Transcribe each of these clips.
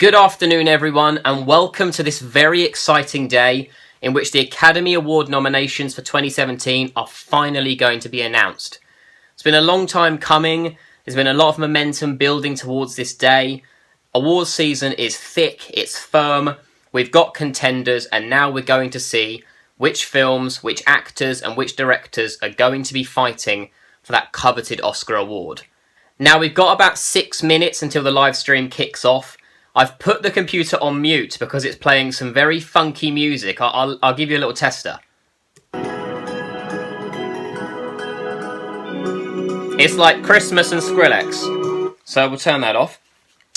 Good afternoon, everyone, and welcome to this very exciting day in which the Academy Award nominations for 2017 are finally going to be announced. It's been a long time coming. There's been a lot of momentum building towards this day. Awards season is thick, it's firm, we've got contenders, and now we're going to see which films, which actors, and which directors are going to be fighting for that coveted Oscar award. Now, we've got about 6 minutes until the live stream kicks off. I've put the computer on mute because it's playing some very funky music. I'll give you a little tester. It's like Christmas and Skrillex. So we'll turn that off.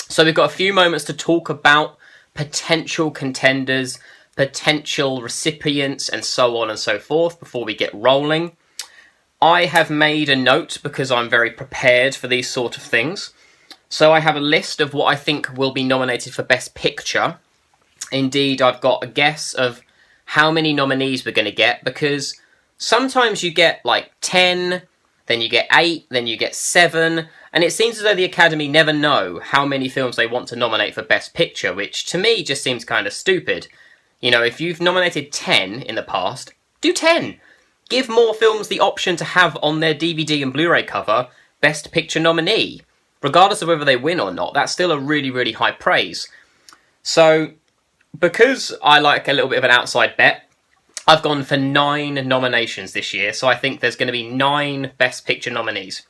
So we've got a few moments to talk about potential contenders, potential recipients, and so on and so forth before we get rolling. I have made a note because I'm very prepared for these sort of things. So I have a list of what I think will be nominated for Best Picture. Indeed, I've got a guess of how many nominees we're going to get, because sometimes you get like 10, then you get 8, then you get 7, and it seems as though the Academy never know how many films they want to nominate for Best Picture, which to me just seems kind of stupid. You know, if you've nominated 10 in the past, do 10! Give more films the option to have on their DVD and Blu-ray cover Best Picture nominee. Regardless of whether they win or not, that's still a really, really high praise. So, because I like a little bit of an outside bet, I've gone for 9 nominations this year, so I think there's going to be 9 Best Picture nominees.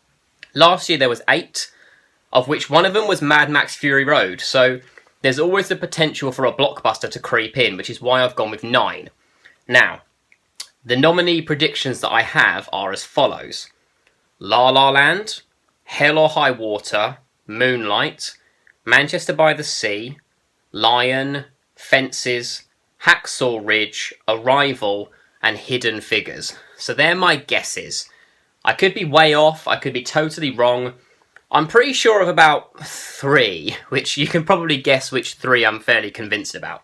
Last year there was 8, of which one of them was Mad Max Fury Road, so there's always the potential for a blockbuster to creep in, which is why I've gone with 9. Now, the nominee predictions that I have are as follows. La La Land, Hell or High Water, Moonlight, Manchester by the Sea, Lion, Fences, Hacksaw Ridge, Arrival, and Hidden Figures. So they're my guesses. I could be way off, I could be totally wrong. I'm pretty sure of about 3, which you can probably guess which 3 I'm fairly convinced about.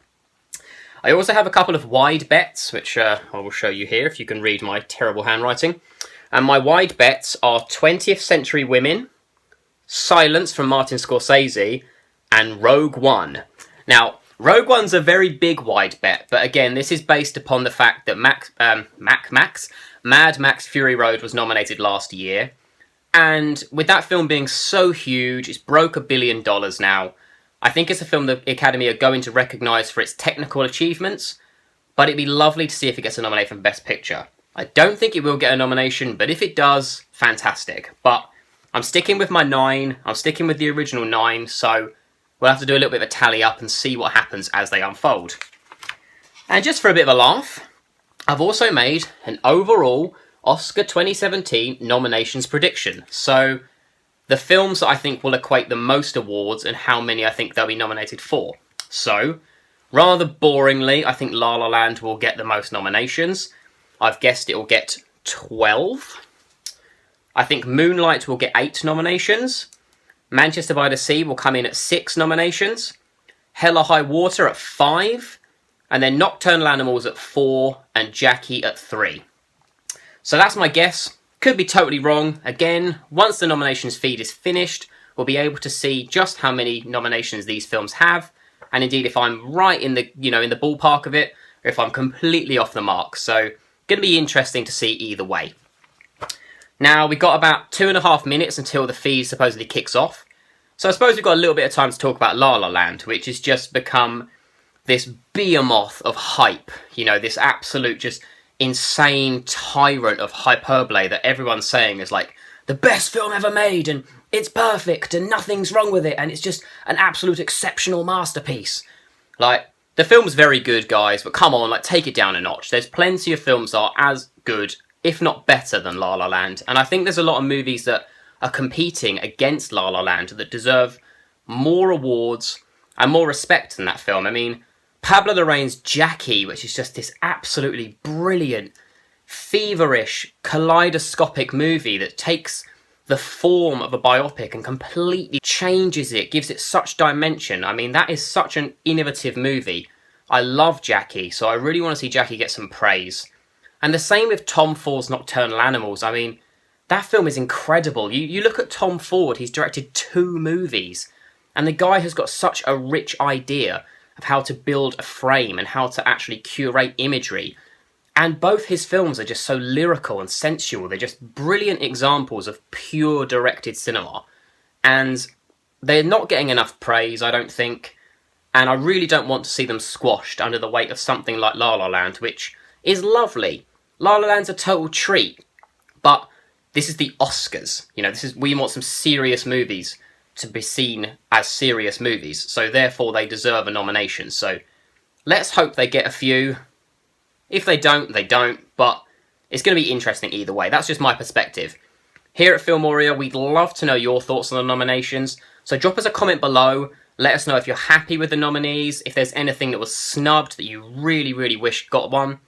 I also have a couple of wide bets, which I will show you here if you can read my terrible handwriting. And my wide bets are 20th Century Women, Silence from Martin Scorsese, and Rogue One. Now, Rogue One's a very big wide bet, but again, this is based upon the fact that Mad Max Fury Road was nominated last year, and with that film being so huge, it's broke $1 billion now. I think it's a film the Academy are going to recognise for its technical achievements, but it'd be lovely to see if it gets a nomination for Best Picture. I don't think it will get a nomination, but if it does, fantastic. But I'm sticking with my 9, I'm sticking with the original 9, so we'll have to do a little bit of a tally up and see what happens as they unfold. And just for a bit of a laugh, I've also made an overall Oscar 2017 nominations prediction. So the films that I think will equate the most awards and how many I think they'll be nominated for. So, rather boringly, I think La La Land will get the most nominations. I've guessed it will get 12. I think Moonlight will get 8 nominations. Manchester by the Sea will come in at 6 nominations. Hell or High Water at 5. And then Nocturnal Animals at 4. And Jackie at 3. So that's my guess. Could be totally wrong. Again, once the nominations feed is finished, we'll be able to see just how many nominations these films have. And indeed, if I'm right in the, in the ballpark of it, or if I'm completely off the mark. So, going to be interesting to see either way. Now, we've got about 2.5 minutes until the feed supposedly kicks off. So I suppose we've got a little bit of time to talk about La La Land, which has just become this behemoth of hype. This absolute just insane tyrant of hyperbole that everyone's saying is like the best film ever made and it's perfect and nothing's wrong with it and it's just an absolute exceptional masterpiece. Like, the film's very good, guys, but come on, take it down a notch. There's plenty of films that are as good, if not better, than La La Land. And I think there's a lot of movies that are competing against La La Land that deserve more awards and more respect than that film. I mean, Pablo Larraín's Jackie, which is just this absolutely brilliant, feverish, kaleidoscopic movie that takes the form of a biopic and completely changes it, gives it such dimension. I mean, that is such an innovative movie. I love Jackie, so I really want to see Jackie get some praise. And the same with Tom Ford's Nocturnal Animals. I mean, that film is incredible. You look at Tom Ford, he's directed 2 movies. And the guy has got such a rich idea of how to build a frame and how to actually curate imagery. And both his films are just so lyrical and sensual. They're just brilliant examples of pure directed cinema. And they're not getting enough praise, I don't think. And I really don't want to see them squashed under the weight of something like La La Land, which is lovely. La La Land's a total treat. But this is the Oscars. You know, we want some serious movies to be seen as serious movies. So therefore they deserve a nomination. So let's hope they get a few. If they don't, they don't, but it's going to be interesting either way. That's just my perspective. Here at Filmoria, we'd love to know your thoughts on the nominations, so drop us a comment below, let us know if you're happy with the nominees, if there's anything that was snubbed that you really, really wish got one.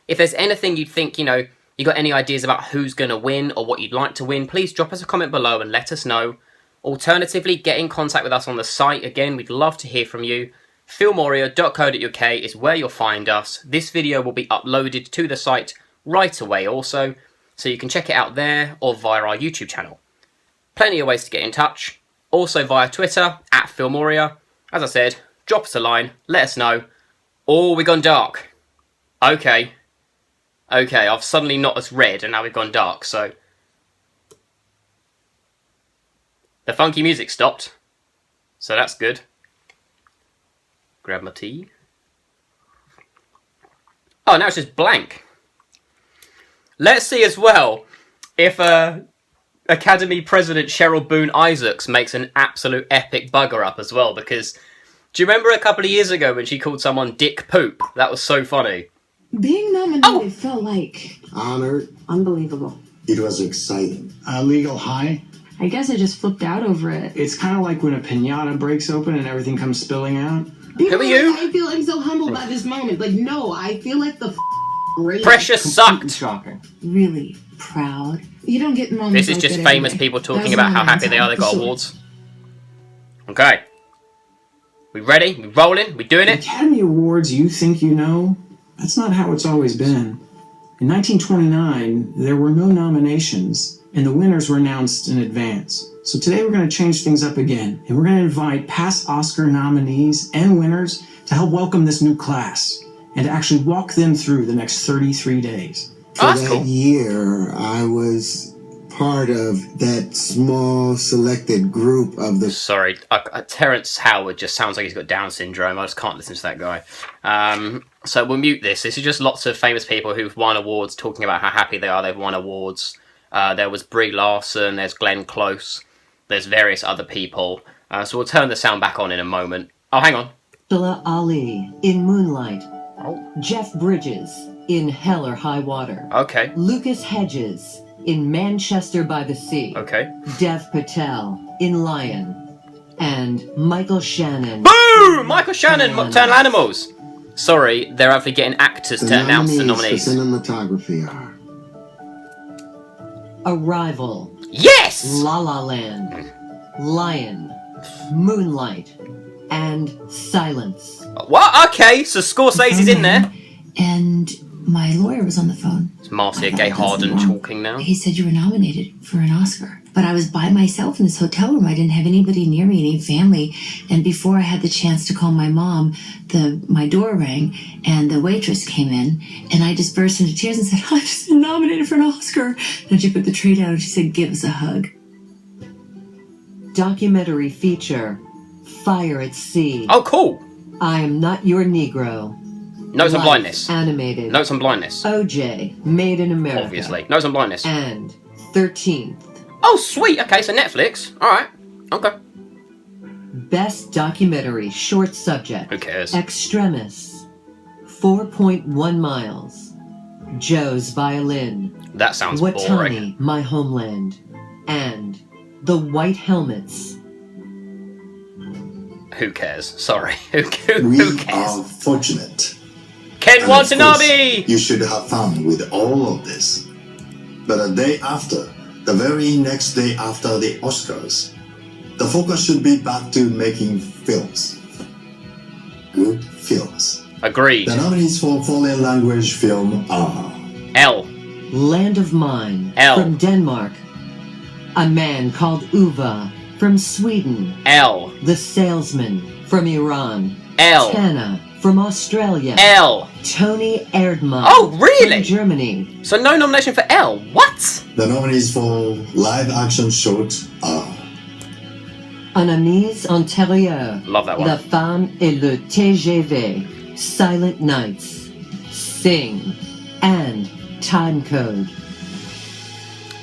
If there's anything you'd think, you know, you got any ideas about who's going to win or what you'd like to win, please drop us a comment below and let us know. Alternatively, get in contact with us on the site. Again, we'd love to hear from you. Filmoria.co.uk is where you'll find us. This video will be uploaded to the site right away also, so you can check it out there or via our YouTube channel. Plenty of ways to get in touch. Also via Twitter, @Filmoria. As I said, drop us a line, let us know. Oh, we've gone dark. Okay, I've suddenly not as red and now we've gone dark, so... The funky music stopped, so that's good. Grab my tea. Oh, now it's just blank. Let's see as well if Academy President Cheryl Boone Isaacs makes an absolute epic bugger up as well, because do you remember a couple of years ago when she called someone Dick Poop? That was so funny. Being nominated felt like... Honored. Unbelievable. It was exciting. A legal high. I guess I just flipped out over it. It's kind of like when a piñata breaks open and everything comes spilling out. Who are you? I feel I'm so humbled by this moment. Like, no, I feel like the great. Precious sucked. Shocking. Really proud. You don't get moments. This is like just that famous anyway. people talking That's about how not happy they are they got for sure. awards. Okay. We ready? We rolling? We doing The it? Academy Awards you think you know, that's not how it's always been. In 1929, there were no nominations, and the winners were announced in advance. So today we're going to change things up again, and we're going to invite past Oscar nominees and winners to help welcome this new class, and to actually walk them through the next 33 days. For that's that cool. year, I was part of that small selected group of the... Sorry, Terrence Howard just sounds like he's got Down syndrome. I just can't listen to that guy. So we'll mute this. This is just lots of famous people who've won awards talking about how happy they are they've won awards. There was Brie Larson, there's Glenn Close, there's various other people. So we'll turn the sound back on in a moment. Oh, hang on. Mahershala Ali in Moonlight. Oh. Jeff Bridges in Hell or High Water. Okay, Lucas Hedges in Manchester by the Sea. okay. Dev Patel in Lion. And Michael Shannon. Boom! Michael Shannon, Nocturnal Animals. Sorry, they're actually getting actors to announce the nominees. for cinematography are... Arrival. Yes! La La Land. Lion. Moonlight. And Silence. What? Okay, so Scorsese's in there. And my lawyer was on the phone. It's Marcia I thought Gay I'd done Harden something wrong. talking now. He said you were nominated for an Oscar. But I was by myself in this hotel room. I didn't have anybody near me, any family. And before I had the chance to call my mom, my door rang and the waitress came in. And I just burst into tears and said, I've just been nominated for an Oscar. And she put the tray down and she said, give us a hug. Documentary feature. Fire at Sea. Oh, cool. I Am Not Your Negro. Notes on Life blindness. Animated. Notes on blindness. OJ, Made in America. Obviously. Notes on blindness. And 13th. Oh, sweet. Okay, so Netflix. Alright. Okay. Best Documentary Short Subject. Who cares? Extremis. 4.1 Miles. Joe's Violin. That sounds boring. Watani, My Homeland. And The White Helmets. Who cares? Sorry. Who We cares? are fortunate. Ken And of course, Watanabe! you should have fun with all of this. But a day after, the very next day after the Oscars, the focus should be back to making films. Good films. Agreed. The nominees for foreign language film are... L. Land of Mine. L. From Denmark. A Man Called Uva. from Sweden. L. The Salesman from Iran. L. Tana from Australia. L. Tony Erdmann Oh, really? from Germany. So no nomination for L. What? The nominees for live action short are Un amis antérieur. Love that one. La femme et le TGV. Silent Nights. Sing. And Time Code.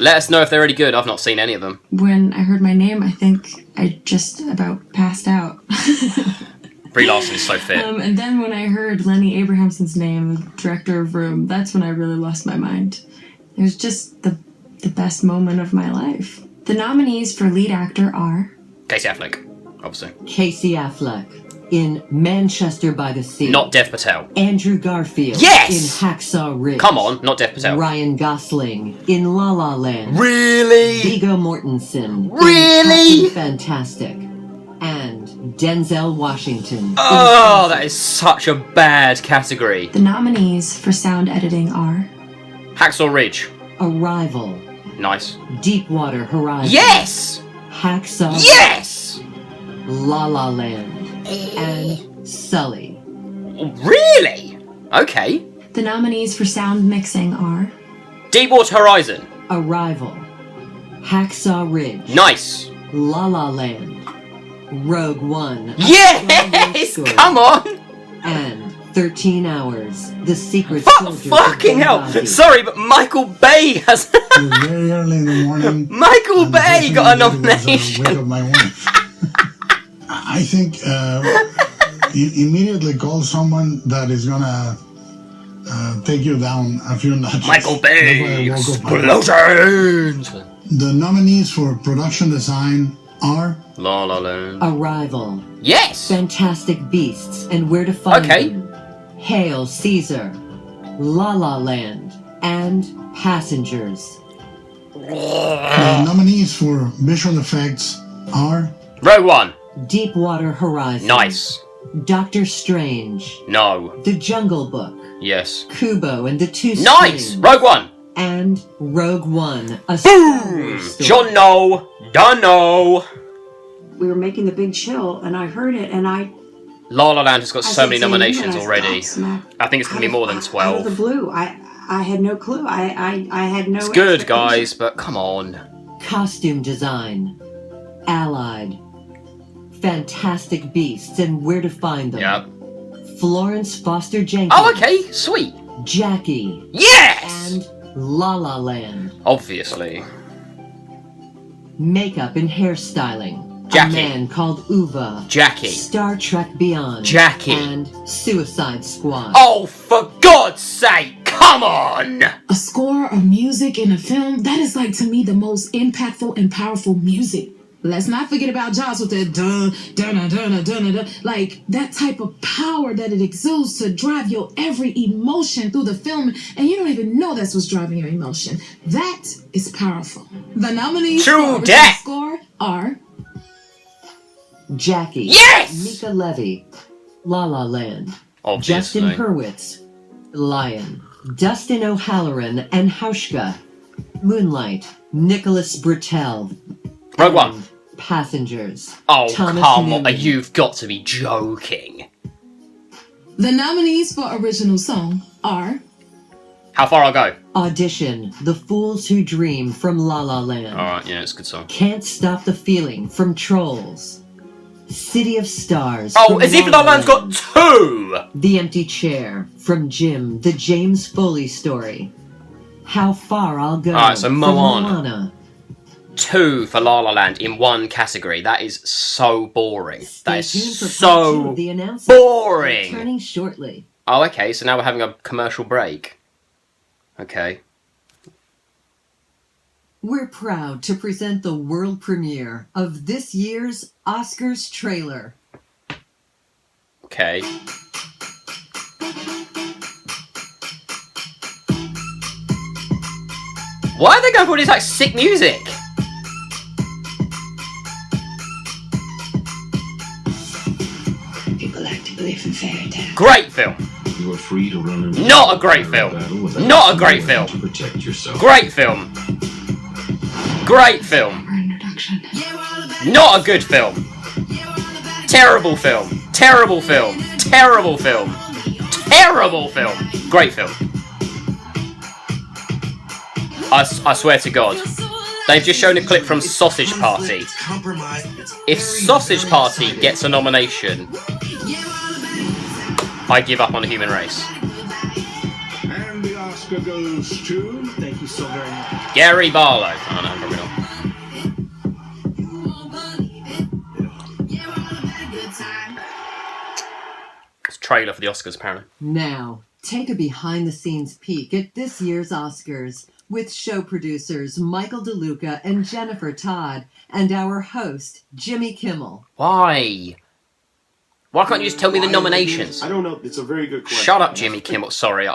Let us know if they're really good. I've not seen any of them. When I heard my name, I think I just about passed out. Brie Larson is so fit. And then when I heard Lenny Abrahamson's name, the director of Room, that's when I really lost my mind. It was just the best moment of my life. The nominees for lead actor are Casey Affleck, obviously. Casey Affleck in Manchester by the Sea. Not Dev Patel. Andrew Garfield Yes! in Hacksaw Ridge. Come on, not Dev Patel. Ryan Gosling in La La Land. Really? Viggo Mortensen Really? in Captain Fantastic. And Denzel Washington. Oh, that is such a bad category. the nominees for sound editing are Hacksaw Ridge. Arrival. Nice. Deepwater Horizon. Yes! Hacksaw. Yes! La La Land. And Sully. Really? Okay. the nominees for sound mixing are Deepwater Horizon. Arrival. Hacksaw Ridge. Nice. La La Land. Rogue One. Yes! Come on! And 13 Hours. The Secret Fuck, Soldiers of fucking hell! Benghazi. Sorry, but Michael Bay has. It was very early in the morning. Michael and the Bay first got a thing I did was, nomination. wake up my wife. I think you immediately call someone that is gonna take you down a few notches. Michael Bay! That's why I woke up. Explosions! The nominees for production design are La La Land. Arrival. Yes! Fantastic Beasts and Where to Find Okay. Them. Hail Caesar. La La Land. And Passengers. the nominees for visual effects are Rogue One. Deepwater Horizon. Nice. Doctor Strange. No. The Jungle Book. Yes. Kubo and the Two Nice! Strings. Rogue One. And Rogue One. A Star Boom! Wars story. John No. Dunno. We were making The Big Chill, and I heard it, and I La La Land has got I so said many to him, nominations and I already. stopped, I think it's going to be more than Out of 12. the blue, I had no clue. I had no. It's good, expectation. guys, but come on. Costume Design. Allied. Fantastic Beasts and Where to Find Them. Yep. Florence Foster Jenkins. Oh, okay. Sweet. Jackie. Yes! And La La Land. Obviously. Makeup and hairstyling. Jackie. A Man Called Uva. Jackie. Star Trek Beyond. Jackie. And Suicide Squad. Oh, for God's sake, come on! A score or music in a film, that is like to me the most impactful and powerful music. Let's not forget about Jaws with that dun dun dun dun dun dun. Like that type of power that it exudes to drive your every emotion through the film, and you don't even know that's what's driving your emotion. That is powerful. The nominees True for original dat. score are Jackie. Yes! Mika Levy. La La Land. Obviously. Justin Hurwitz. Lion. Dustin O'Halloran and Hauschka. Moonlight. Nicholas Britell. Rogue One. Passengers. Oh, Thomas come on. Newman. You've got to be joking. the nominees for original song are How far I'll go? Audition. The Fools Who Dream from La La Land. Alright, yeah, it's a good song. Can't Stop the Feeling from Trolls. City of Stars. Oh, from as if La La Land's got two! The Empty Chair from Jim, the James Foley story. How Far I'll Go. Alright, so from Moana. Two for La La Land in one category. That is so boring. That Stay tuned is for part two so of the announcement. boring. Returning shortly. Oh, okay, so now we're having a commercial break. Okay. We're proud to present the world premiere of this year's Oscars trailer. Okay. Why are they going for all this like sick music? People like to believe in fairy tales. Great film. You are free to run and Not a great film. Not a great film. To protect yourself. Great film. Great film. Introduction. Yeah, we're all about Not a good film. Terrible film. Terrible film. Terrible film. Terrible film. Great film. I swear to God. They've just shown a clip from Sausage Party. If Sausage Party gets a nomination, I give up on the human race. And the Oscar goes to... Thank you so very much. Gary Barlow. Oh no, probably not. It's a trailer for the Oscars, apparently. Now, take a behind-the-scenes peek at this year's Oscars with show producers Michael DeLuca and Jennifer Todd and our host, Jimmy Kimmel. Why? Why can't you just tell me the nominations? I don't know. It's a very good question. Shut up, Jimmy Kimmel. Sorry.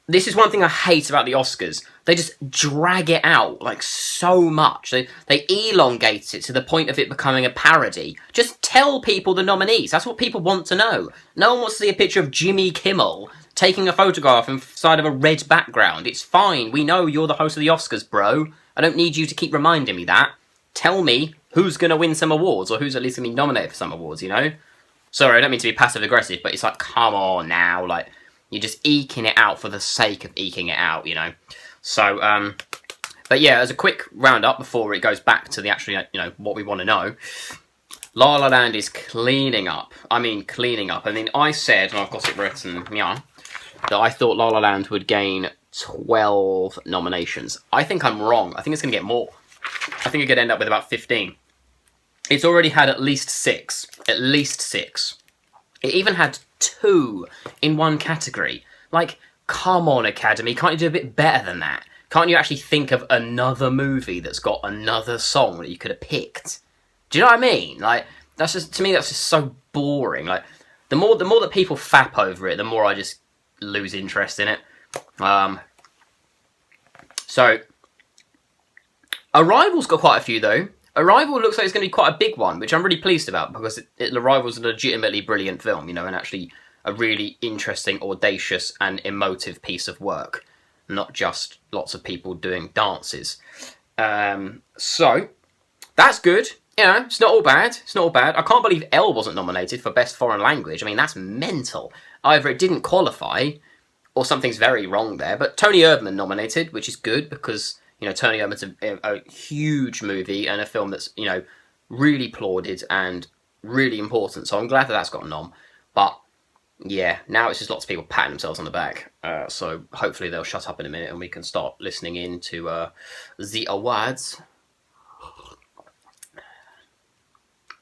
This is one thing I hate about the Oscars. They just drag it out, like, so much. They elongate it to the point of it becoming a parody. Just tell people the nominees. That's what people want to know. No one wants to see a picture of Jimmy Kimmel taking a photograph inside of a red background. It's fine. We know you're the host of the Oscars, bro. I don't need you to keep reminding me that. Tell me who's going to win some awards, or who's at least going to be nominated for some awards, you know? Sorry, I don't mean to be passive-aggressive, but it's like, come on now. Like, you're just eking it out for the sake of eking it out, you know? So, but yeah, as a quick roundup before it goes back to the actually, you know, what we want to know, La La Land is cleaning up. I mean, cleaning up. I mean, I said, and I've got it written, yeah, that I thought La La Land would gain 12 nominations. I think I'm wrong. I think it's going to get more. I think it could end up with about 15. It's already had at least 6. At least 6. It even had 2 in one category. Like, come on, Academy. Can't you do a bit better than that? Can't you actually think of another movie that's got another song that you could have picked? Do you know what I mean? Like, that's just, to me, that's just so boring. Like, the more that people fap over it, the more I just lose interest in it. So, Arrival's got quite a few, though. Arrival looks like it's going to be quite a big one, which I'm really pleased about, because Arrival's a legitimately brilliant film, you know, and actually a really interesting, audacious, and emotive piece of work. Not just lots of people doing dances. So, that's good. You know, it's not all bad. It's not all bad. I can't believe Elle wasn't nominated for Best Foreign Language. I mean, that's mental. Either it didn't qualify, or something's very wrong there. But Tony Erdmann nominated, which is good, because, you know, Tony Erdmann's a huge movie, and a film that's, you know, really applauded and really important. So I'm glad that that's got a nom. But, yeah, now it's just lots of people patting themselves on the back. So hopefully they'll shut up in a minute and we can start listening in to the awards.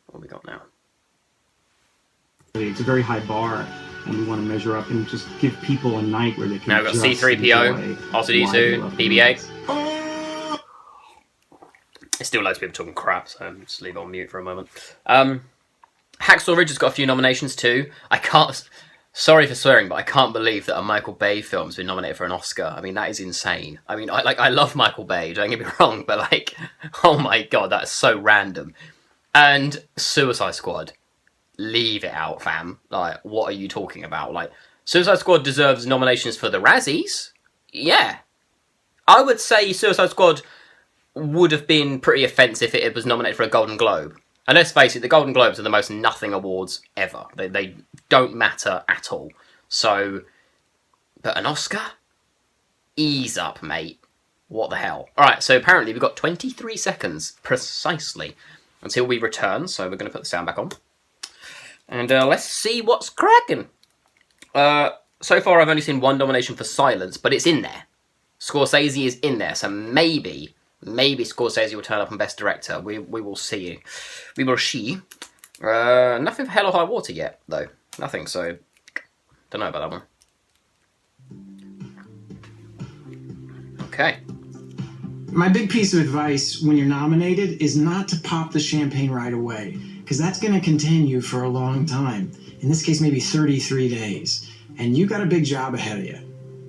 What have we got now? It's a very high bar, and we want to measure up and just give people a night where they can. Now we've got C-3PO, R2-D2, BB-8. There's still loads of people talking crap, so I'm just leave it on mute for a moment. Hacksaw Ridge has got a few nominations too. Sorry for swearing, but I can't believe that a Michael Bay film's been nominated for an Oscar. I mean, that is insane. I mean, I love Michael Bay, don't get me wrong, but like, oh my god, that's so random. And Suicide Squad. Leave it out, fam. Like, what are you talking about? Like, Suicide Squad deserves nominations for the Razzies. Yeah. I would say Suicide Squad would have been pretty offensive if it was nominated for a Golden Globe. And let's face it, the Golden Globes are the most nothing awards ever. They don't matter at all. So, but an Oscar? Ease up, mate. What the hell? Alright, so apparently we've got 23 seconds, precisely, until we return. So we're going to put the sound back on. And let's see what's cracking. So far I've only seen one nomination for Silence, but it's in there. Scorsese is in there, so maybe Scorsese will turn up on Best Director. We will see. We will see. Nothing for Hell or High Water yet, though. Nothing, so don't know about that one. Okay. My big piece of advice when you're nominated is not to pop the champagne right away, because that's going to continue for a long time. In this case, maybe 33 days. And you got a big job ahead of you.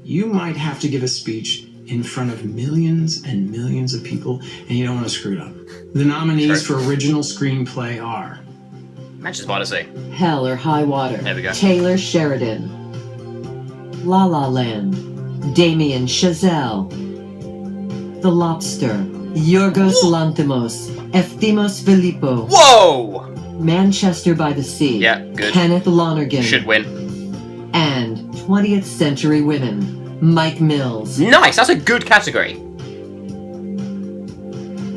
You might have to give a speech in front of millions and millions of people, and you don't want to screw it up. The nominees for original screenplay are... Manchester by the Sea. Hell or High Water. There we go. Taylor Sheridan. La La Land. Damien Chazelle. The Lobster. Yorgos Lanthimos, Efthimos Filippo. Whoa! Manchester by the Sea. Yeah, good. Kenneth Lonergan. Should win. And 20th Century Women, Mike Mills. Nice, that's a good category.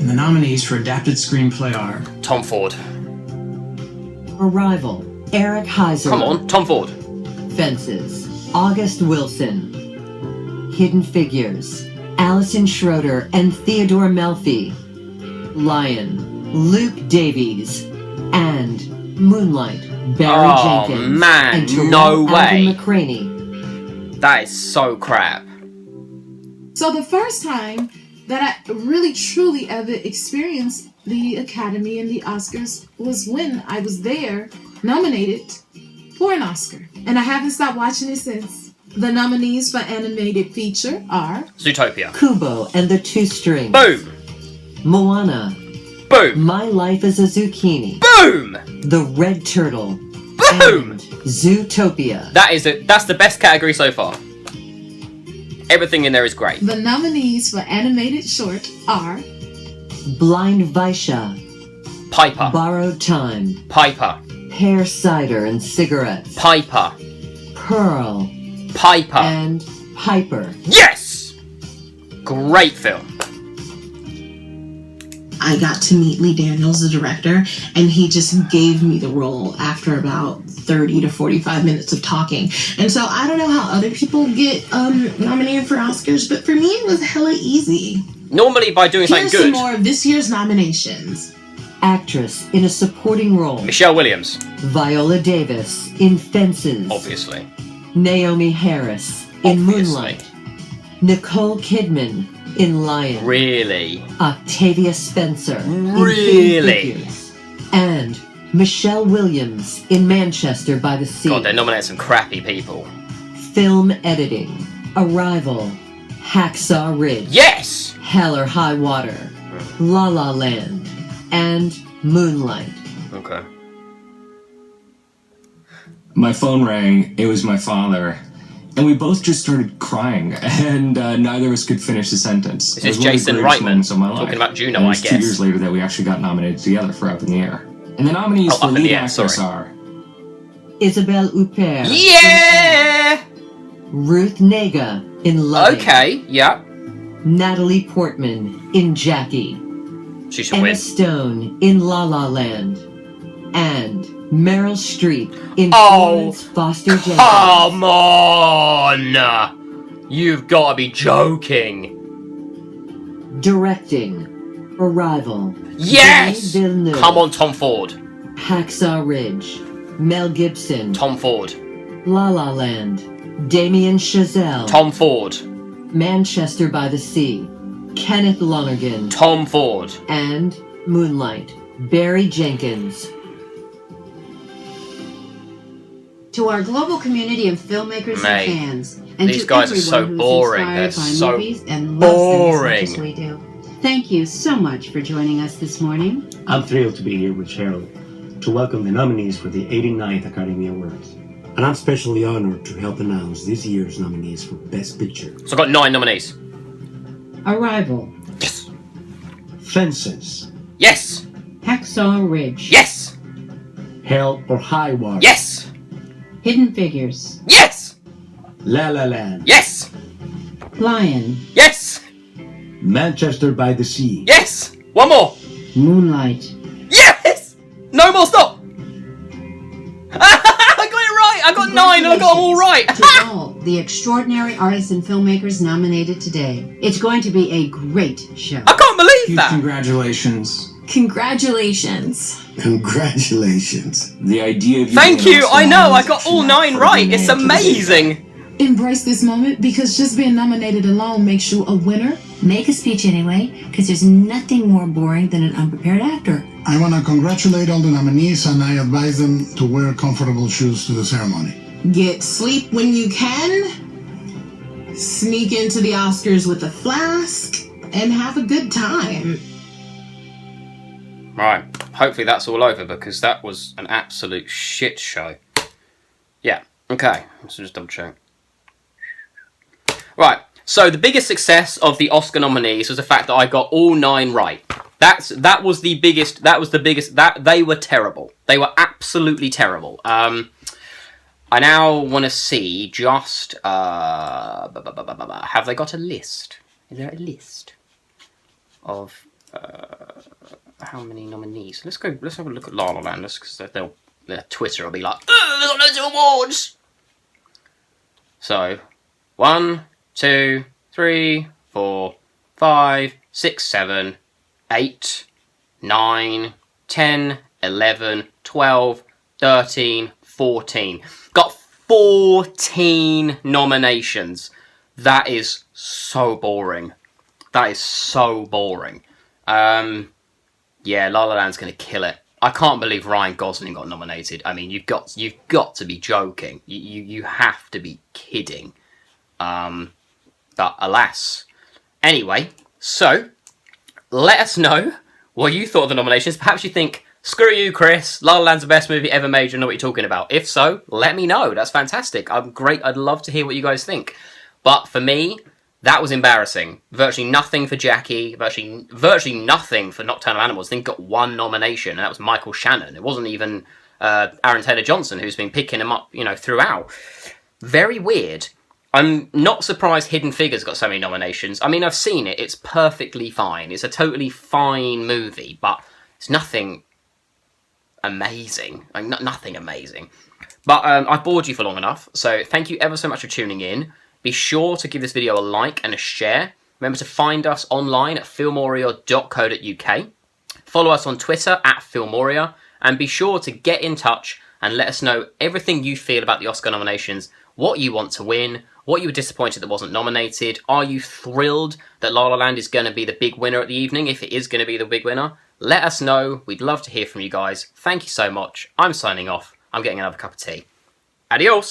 And the nominees for adapted screenplay are Tom Ford. Arrival, Eric Heiser. Come on, Tom Ford. Fences, August Wilson. Hidden Figures, Alison Schroeder and Theodore Melfi. Lion, Luke Davies. And Moonlight, Barry Jenkins. Oh man, and Terrell no way. Alvin McCraney. That is so crap. So the first time that I really truly ever experienced the Academy and the Oscars was when I was there, nominated for an Oscar. And I haven't stopped watching it since. The nominees for animated feature are Zootopia. Kubo and the Two Strings. Boom. Moana. Boom. My Life as a Zucchini. Boom. The Red Turtle. Boom. And Zootopia. That's the best category so far. Everything in there is great. The nominees for animated short are Blind Vaisha. Piper. Borrowed Time. Piper. Pear Cider and Cigarettes. Piper. Pearl. Piper. And Piper. Yes! Great film. I got to meet Lee Daniels, the director, and he just gave me the role after about 30 to 45 minutes of talking. And so I don't know how other people get nominated for Oscars, but for me it was hella easy. Normally by doing something Here's some good. more of this year's nominations. Actress in a supporting role. Michelle Williams. Viola Davis in Fences. Obviously. Naomi Harris in Obviously. Moonlight. Nicole Kidman in Lion. Really? Octavia Spencer Really? in Hidden Figures. And Michelle Williams in Manchester by the Sea. God, they nominated some crappy people. Film editing. Arrival. Hacksaw Ridge. Yes! Hell or High Water. La La Land. And Moonlight. Okay. My phone rang. It was my father. And we both just started crying, and neither of us could finish the sentence. Is this Jason Reitman talking about Juno, and it I was guess? 2 years later that we actually got nominated together for Up in the Air. And the nominees for lead actress are Isabelle Huppert. Yeah! Ruth Negga in Loving. Okay, yeah. Natalie Portman in Jackie. She should Emma win. Stone in La La Land. And Meryl Streep in Oh, Florence Foster Jenkins. come on! You've got to be joking. Directing. Arrival. Yes! Denis Villeneuve. Come on, Tom Ford. Hacksaw Ridge. Mel Gibson. Tom Ford. La La Land. Damien Chazelle. Tom Ford. Manchester by the Sea. Kenneth Lonergan. Tom Ford. And Moonlight. Barry Jenkins. To our global community of filmmakers Mate, and fans, and these to guys are everyone so who's boring. inspired They're by so movies and loves them as much boring. as we do. Thank you so much for joining us this morning. I'm thrilled to be here with Cheryl to welcome the nominees for the 89th Academy Awards. And I'm especially honored to help announce this year's nominees for Best Picture. So I've got 9 nominees. Arrival. Yes. Fences. Yes. Hacksaw Ridge. Yes. Hell or High Water. Yes. Hidden Figures. Yes. La La Land. Yes. Lion. Yes. Manchester by the Sea. Yes. One more. Moonlight. Yes. No more. Stop. I got it right. I got 9 and I got them all right. To all the extraordinary artists and filmmakers nominated today. It's going to be a great show. I can't believe huge that. congratulations. Congratulations. Congratulations. the idea of Thank you. I know. I got all 9 right. It's amazing. Embrace this moment because just being nominated alone makes you a winner. Make a speech anyway, because there's nothing more boring than an unprepared actor. I want to congratulate all the nominees, and I advise them to wear comfortable shoes to the ceremony. Get sleep when you can. Sneak into the Oscars with a flask and have a good time. Right. Hopefully that's all over because that was an absolute shit show. Yeah. Okay. Let's just double check. Right. So the biggest success of the Oscar nominees was the fact that I got all 9 right. That was the biggest. They were terrible. They were absolutely terrible. I now want to see just have they got a list? Is there a list of how many nominees? Let's have a look at La La Land, because their Twitter will be like, there's loads of awards. So 1, 2, 3, 4, 5, 6, 7, 8, 9, 10, 11, 12, 13, 14. Got 14 nominations. That is so boring. That is so boring. Yeah, La La Land's going to kill it. I can't believe Ryan Gosling got nominated. I mean, you've got to be joking. You have to be kidding. But alas. Anyway, so let us know what you thought of the nominations. Perhaps you think, screw you, Chris, La La Land's the best movie ever made, you know what you're talking about. If so, let me know. That's fantastic. I'd love to hear what you guys think. But for me, that was embarrassing. Virtually nothing for Jackie, virtually nothing for Nocturnal Animals. I think got 1 nomination, and that was Michael Shannon. It wasn't even Aaron Taylor-Johnson, who's been picking him up, throughout. Very weird. I'm not surprised Hidden Figures got so many nominations. I mean, I've seen it. It's perfectly fine. It's a totally fine movie, but it's nothing amazing. Like, nothing amazing. But I've bored you for long enough, so thank you ever so much for tuning in. Be sure to give this video a like and a share. Remember to find us online at filmoria.co.uk. Follow us on Twitter at Filmoria, and be sure to get in touch and let us know everything you feel about the Oscar nominations, what you want to win, what you were disappointed that wasn't nominated. Are you thrilled that La La Land is going to be the big winner at the evening, if it is going to be the big winner? Let us know. We'd love to hear from you guys. Thank you so much. I'm signing off. I'm getting another cup of tea. Adios!